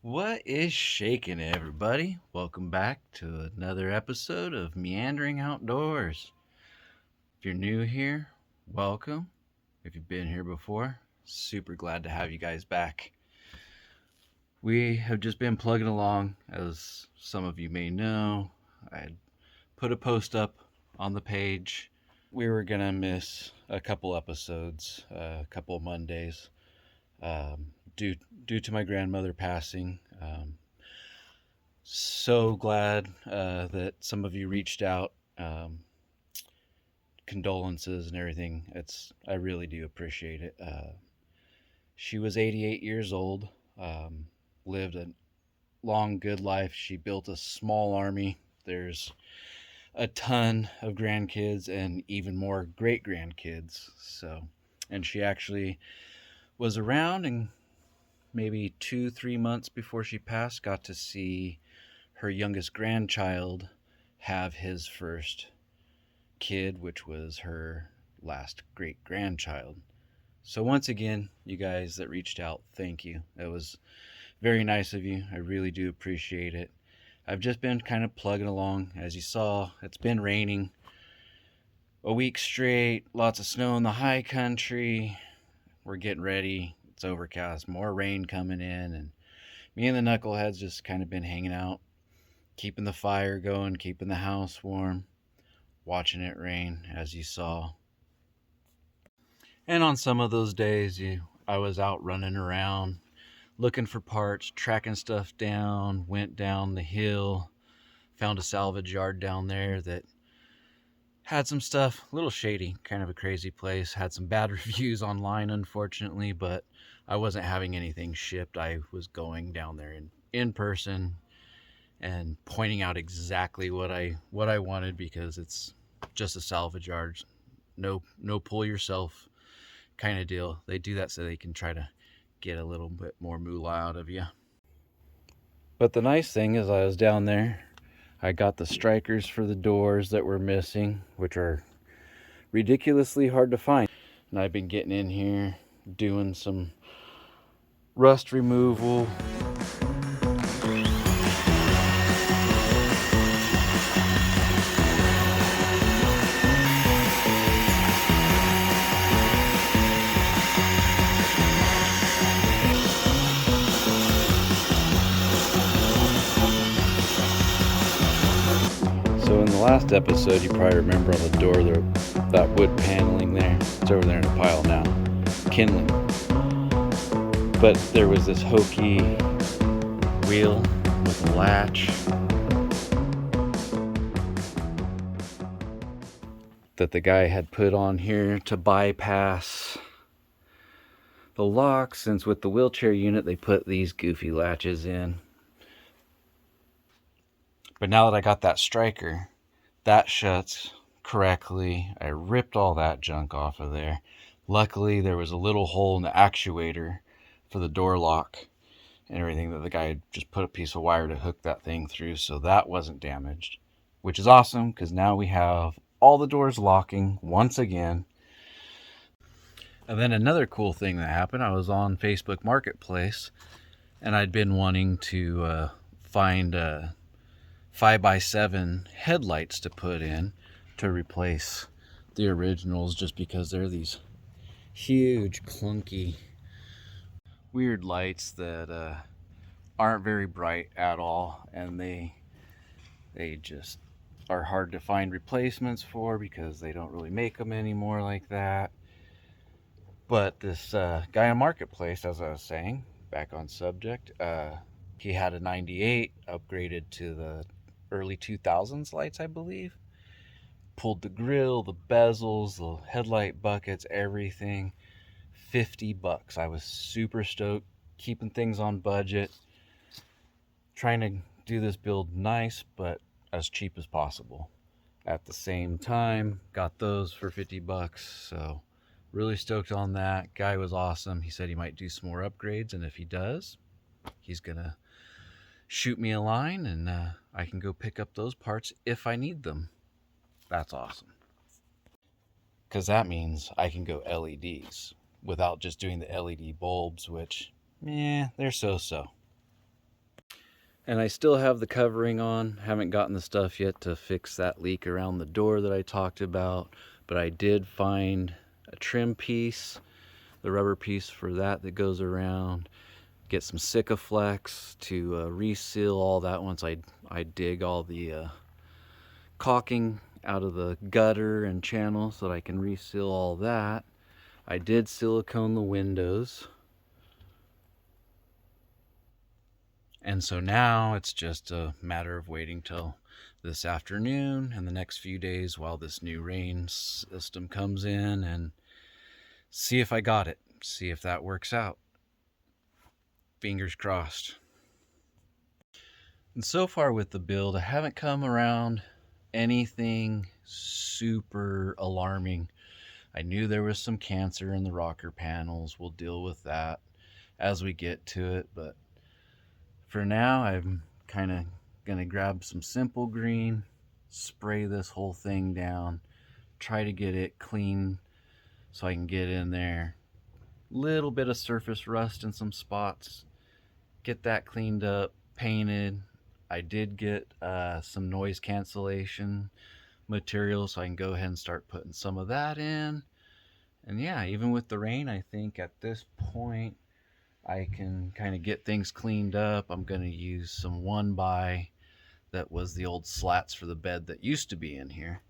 What is shaking, everybody? Welcome back to another episode of Meandering Outdoors. If you're new here, welcome. If you've been here before, super glad to have you guys back. We have just been plugging along. As some of you may know, I had put a post up on the page. We were going to miss a couple episodes, a couple of Mondays, due to my grandmother passing. So glad that some of you reached out, condolences and everything. I really do appreciate it. She was 88 years old, lived a long, good life. She built a small army. There's a ton of grandkids and even more great grandkids. And she actually was around, and maybe 2-3 months before she passed, got to see her youngest grandchild have his first kid, which was her last great grandchild. So once again, you guys that reached out, thank you. It was very nice of you. I really do appreciate it. I've just been kind of plugging along. As you saw, it's been raining a week straight, lots of snow in the high country. We're getting ready. It's overcast, more rain coming in, and me and the knuckleheads just kind of been hanging out, keeping the fire going, keeping the house warm, watching it rain, as you saw. And on some of those days, I was out running around, looking for parts, tracking stuff down, went down the hill, found a salvage yard down there that had some stuff, a little shady, kind of a crazy place, had some bad reviews online, unfortunately, but I wasn't having anything shipped. I was going down there in person and pointing out exactly what I wanted, because it's just a salvage yard, no pull yourself kind of deal. They do that so they can try to get a little bit more moolah out of you. But the nice thing is, I was down there, I got the strikers for the doors that were missing, which are ridiculously hard to find. And I've been getting in here, doing some rust removal. So in the last episode, you probably remember on the door there, that wood paneling there, it's over there in a pile now, kindling. But there was this hokey wheel with a latch that the guy had put on here to bypass the lock, since with the wheelchair unit they put these goofy latches in. But now that I got that striker, that shuts correctly. I ripped all that junk off of there. Luckily, there was a little hole in the actuator for the door lock and everything that the guy had just put a piece of wire to hook that thing through, so that wasn't damaged, which is awesome, because now we have all the doors locking once again. And then another cool thing that happened, I was on Facebook Marketplace, and I'd been wanting to find 5x7 headlights to put in to replace the originals, just because they're these huge, clunky, weird lights that aren't very bright at all, and they just are hard to find replacements for, because they don't really make them anymore like that. But this guy on Marketplace, as I was saying, back on subject, he had a 98 upgraded to the early 2000s lights, I believe. Pulled the grill, the bezels, the headlight buckets, everything. $50. I was super stoked, keeping things on budget, trying to do this build nice but as cheap as possible. At the same time, got those for $50, so really stoked on that. Guy was awesome. He said he might do some more upgrades, and if he does, he's gonna shoot me a line, and I can go pick up those parts if I need them. That's awesome, because that means I can go LEDs without just doing the LED bulbs, which they're so-so. And I still have the covering on. Haven't gotten the stuff yet to fix that leak around the door that I talked about. But I did find a trim piece, the rubber piece for that goes around. Get some Sikaflex to reseal all that once I dig all the caulking out of the gutter and channel so that I can reseal all that. I did silicone the windows. And so now it's just a matter of waiting till this afternoon and the next few days while this new rain system comes in and see if I got it. See if that works out. Fingers crossed. And so far with the build, I haven't come around anything super alarming. I knew there was some cancer in the rocker panels. We'll deal with that as we get to it. But for now, I'm kind of going to grab some simple green, spray this whole thing down, try to get it clean so I can get in there. Little bit of surface rust in some spots. Get that cleaned up, painted. I did get some noise cancellation material, so I can go ahead and start putting some of that in. And yeah, even with the rain, I think at this point I can kind of get things cleaned up. I'm going to use some 1x that was the old slats for the bed that used to be in here.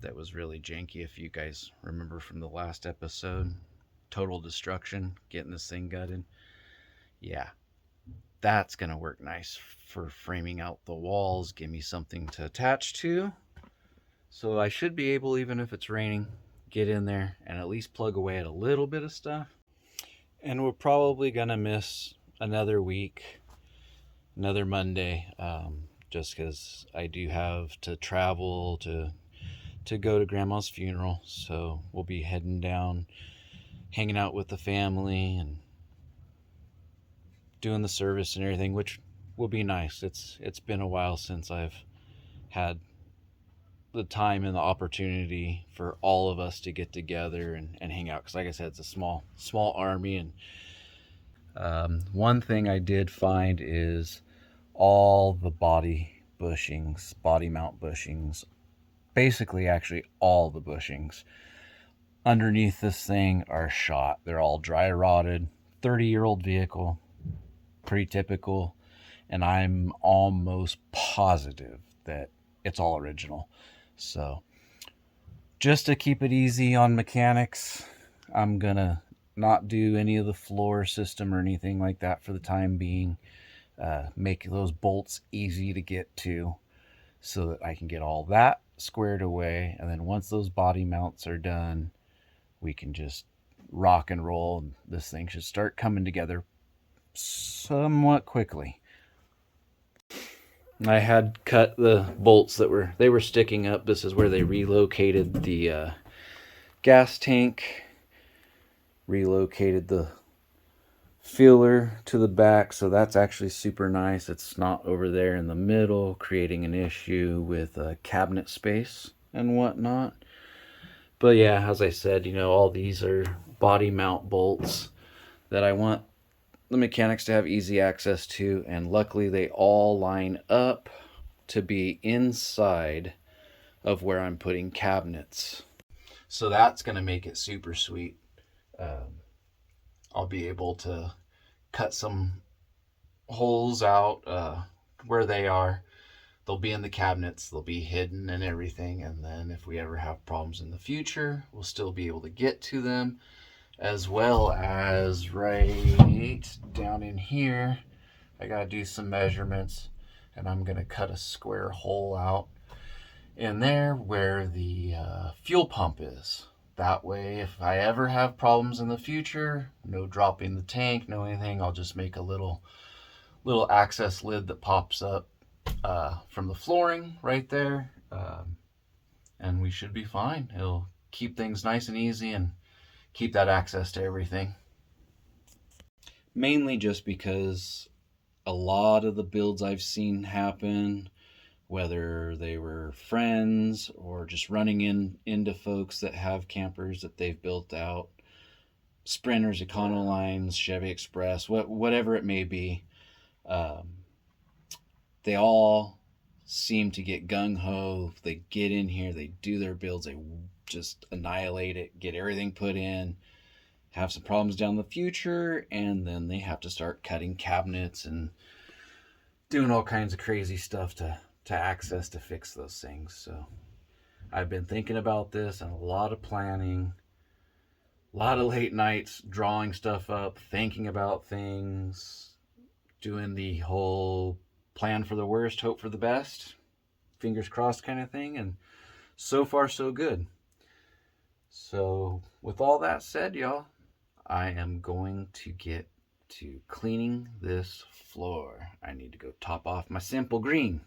That was really janky, if you guys remember from the last episode. Total destruction, getting this thing gutted. Yeah, that's going to work nice for framing out the walls, give me something to attach to. So I should be able, even if it's raining, get in there and at least plug away at a little bit of stuff. And we're probably going to miss another week, another Monday, just because I do have to travel to go to Grandma's funeral. So we'll be heading down, hanging out with the family and doing the service and everything, which will be nice. It's been a while since I've had the time and the opportunity for all of us to get together and hang out, because like I said, it's a small army. And one thing I did find is all the body mount bushings, basically actually all the bushings underneath this thing are shot. They're all dry rotted. 30-year-old vehicle, pretty typical, and I'm almost positive that it's all original. So just to keep it easy on mechanics, I'm gonna not do any of the floor system or anything like that for the time being. Make those bolts easy to get to so that I can get all that squared away, and then once those body mounts are done, we can just rock and roll, and this thing should start coming together somewhat quickly. I had cut the bolts that were sticking up. This is where they relocated the gas tank, relocated the filler to the back, so that's actually super nice. It's not over there in the middle, creating an issue with cabinet space and whatnot. But yeah, as I said, all these are body mount bolts that I want the mechanics to have easy access to, and luckily they all line up to be inside of where I'm putting cabinets. So that's going to make it super sweet. I'll be able to cut some holes out where they are. They'll be in the cabinets, they'll be hidden and everything, and then if we ever have problems in the future, we'll still be able to get to them. As well as right down in here, I gotta do some measurements, and I'm gonna cut a square hole out in there where the fuel pump is. That way, if I ever have problems in the future, no dropping the tank, no anything, I'll just make a little access lid that pops up from the flooring right there, and we should be fine. It'll keep things nice and easy and keep that access to everything. Mainly just because a lot of the builds I've seen happen, whether they were friends or just running into folks that have campers that they've built out, Sprinters, Econolines, Chevy Express, whatever it may be, they all seem to get gung-ho. They get in here, they do their builds, they just annihilate it, get everything put in, have some problems down the future, and then they have to start cutting cabinets and doing all kinds of crazy stuff to access to fix those things. So I've been thinking about this and a lot of planning, a lot of late nights drawing stuff up, thinking about things, doing the whole plan for the worst, hope for the best, fingers crossed kind of thing. And so far, so good. So with all that said, y'all, I am going to get to cleaning this floor. I need to go top off my simple green.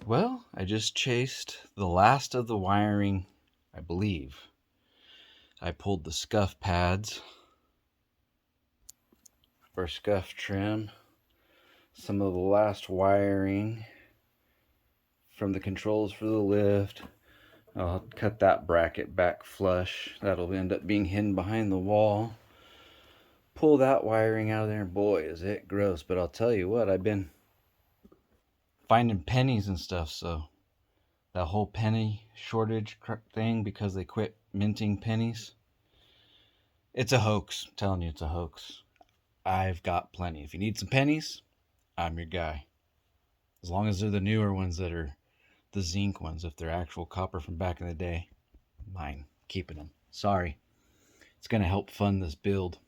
Well, I just chased the last of the wiring, I believe. I pulled the scuff pads or scuff trim, some of the last wiring from the controls for the lift. I'll cut that bracket back flush. That'll end up being hidden behind the wall. Pull that wiring out of there, and boy, is it gross. But I'll tell you what, I've been finding pennies and stuff, so that whole penny shortage thing because they quit minting pennies, it's a hoax. I'm telling you, it's a hoax. I've got plenty. If you need some pennies, I'm your guy. As long as they're the newer ones that are the zinc ones. If they're actual copper from back in the day, mine. Keeping them. Sorry. It's going to help fund this build.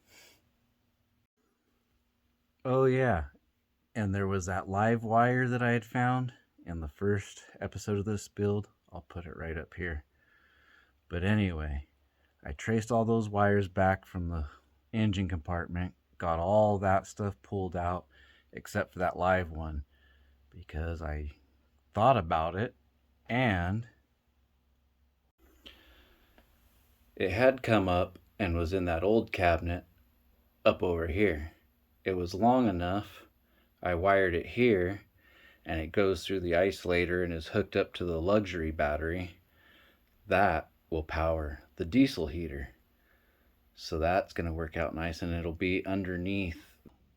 Oh yeah, and there was that live wire that I had found in the first episode of this build. I'll put it right up here. But anyway, I traced all those wires back from the engine compartment, got all that stuff pulled out except for that live one because I thought about it and it had come up and was in that old cabinet up over here. It was long enough. I wired it here and it goes through the isolator and is hooked up to the luxury battery. That will power the diesel heater. So that's going to work out nice, and it'll be underneath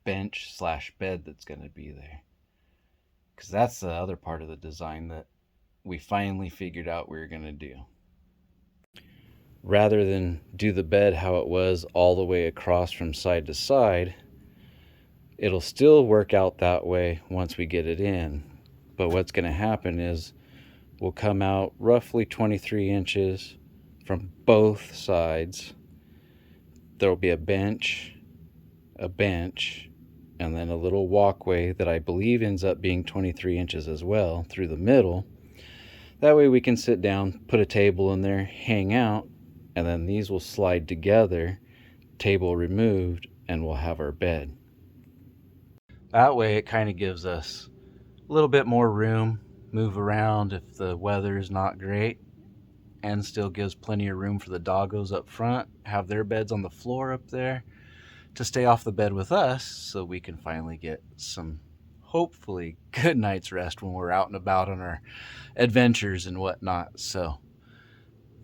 bench / bed that's going to be there. Because that's the other part of the design that we finally figured out we were going to do. Rather than do the bed how it was all the way across from side to side, it'll still work out that way once we get it in. But what's going to happen is we'll come out roughly 23 inches from both sides. There'll be a bench, and then a little walkway that I believe ends up being 23 inches as well through the middle. That way we can sit down, put a table in there, hang out, and then these will slide together, table removed, and we'll have our bed. That way it kind of gives us a little bit more room, move around if the weather is not great, and still gives plenty of room for the doggos up front, have their beds on the floor up there to stay off the bed with us so we can finally get some hopefully good night's rest when we're out and about on our adventures and whatnot. So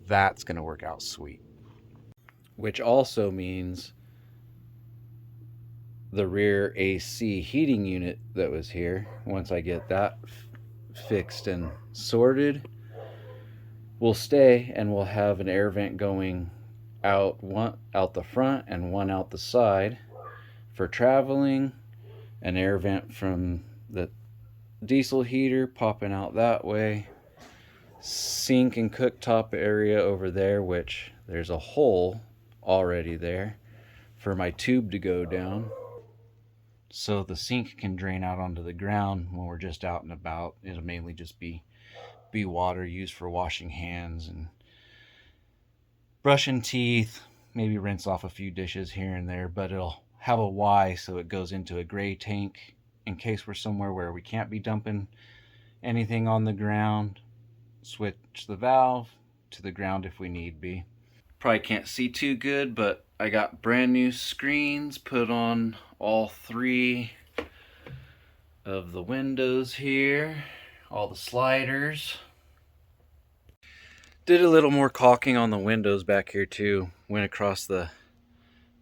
that's going to work out sweet. Which also means the rear AC heating unit that was here, once I get that fixed and sorted, will stay, and we'll have an air vent going out, one out the front and one out the side for traveling, an air vent from the diesel heater popping out that way, sink and cooktop area over there, which there's a hole already there for my tube to go down, so the sink can drain out onto the ground when we're just out and about. It'll mainly just be water used for washing hands and brushing teeth, maybe rinse off a few dishes here and there, but it'll have a Y so it goes into a gray tank in case we're somewhere where we can't be dumping anything on the ground, switch the valve to the ground if we need be. Probably can't see too good, but I got brand new screens put on all 3 of the windows here, all the sliders. Did a little more caulking on the windows back here too. Went across the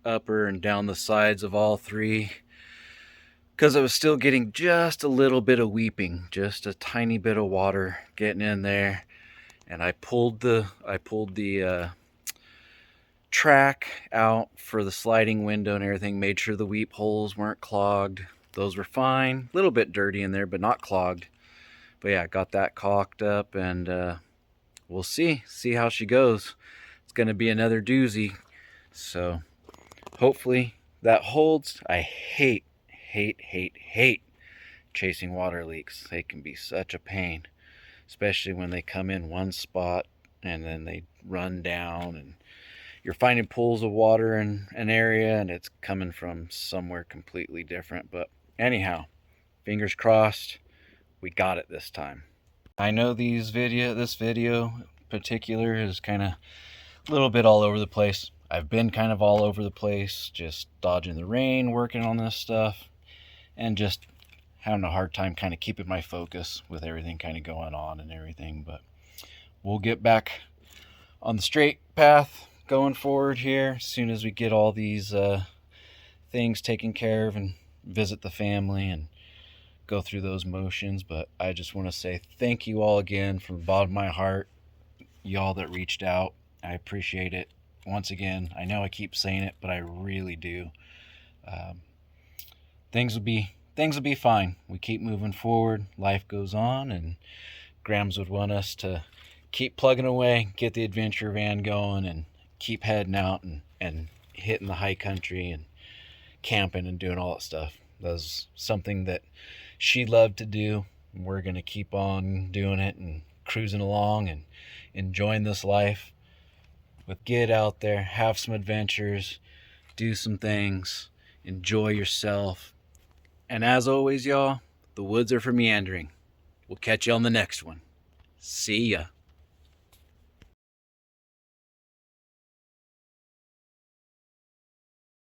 upper and down the sides of all 3 because I was still getting just a little bit of weeping, just a tiny bit of water getting in there. And I pulled the track out for the sliding window and everything, made sure the weep holes weren't clogged. Those were fine, a little bit dirty in there, but not clogged. But yeah, got that caulked up, and we'll see how she goes. It's going to be another doozy, so hopefully that holds. I hate chasing water leaks. They can be such a pain, especially when they come in one spot and then they run down, and you're finding pools of water in an area and it's coming from somewhere completely different. But anyhow, fingers crossed, we got it this time. I know this video in particular is kind of a little bit all over the place. I've been kind of all over the place, just dodging the rain, working on this stuff, and just having a hard time kind of keeping my focus with everything kind of going on and everything. But we'll get back on the straight path going forward here as soon as we get all these things taken care of and visit the family and go through those motions. But I just want to say thank you all again from the bottom of my heart, y'all that reached out. I appreciate it. Once again, I know I keep saying it, but I really do. Things will be fine. We keep moving forward. Life goes on, and Grams would want us to keep plugging away, get the adventure van going, and keep heading out and hitting the high country and camping and doing all that stuff. That's something that she loved to do. We're going to keep on doing it and cruising along and enjoying this life. But get out there, have some adventures, do some things, enjoy yourself. And as always, y'all, the woods are for meandering. We'll catch you on the next one. See ya.